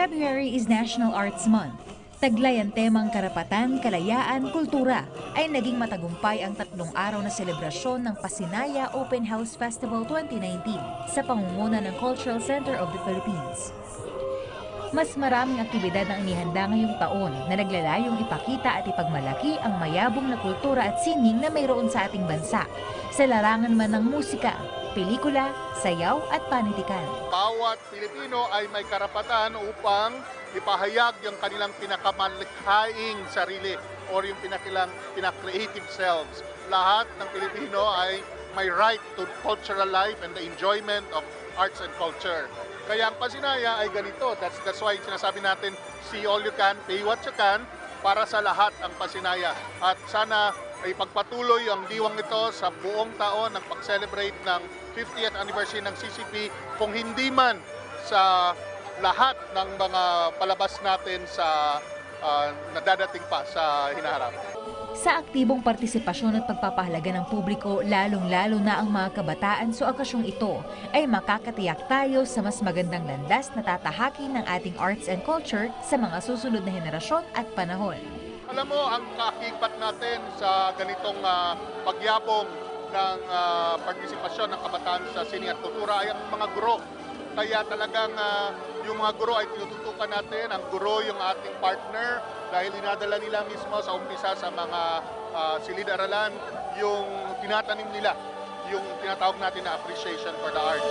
February is National Arts Month. Taglay ang temang karapatan, kalayaan, kultura ay naging matagumpay ang 3 araw na selebrasyon ng Pasinaya Open House Festival 2019 sa pangunguna ng Cultural Center of the Philippines. Mas maraming aktibidad ang inihanda ngayong taon na naglalayong ipakita at ipagmalaki ang mayabong na kultura at sining na mayroon sa ating bansa, sa larangan man ng musika, pelikula, sayaw at panitikan. Bawat Pilipino ay may karapatan upang ipahayag yung kanilang pinakamalikhaing sarili o yung pinaka-creative selves. Lahat ng Pilipino ay may right to cultural life and the enjoyment of arts and culture. Kaya ang Pasinaya ay ganito. That's why sinasabi natin, see all you can, pay what you can, para sa lahat ang Pasinaya. At sana ay pagpatuloy ang diwang ito sa buong taon ng pag-celebrate ng 50th anniversary ng CCP, kung hindi man sa lahat ng mga palabas natin sa nadadating pa sa hinaharap. Sa aktibong partisipasyon at pagpapahalaga ng publiko, lalong-lalo na ang mga kabataan sa okasyong ito, ay makakatiyak tayo sa mas magandang landas na tatahakin ng ating arts and culture sa mga susunod na henerasyon at panahon. Alam mo, ang kakibat natin sa ganitong pagyabong ng partisipasyon ng kabataan sa sining at kultura ay ang mga guro. Kaya talagang yung mga guro ay tinututukan natin. Ang guro yung ating partner dahil dinadala nila mismo sa umpisa sa mga silid-aralan yung tinatanim nila, yung tinatawag natin na appreciation for the art.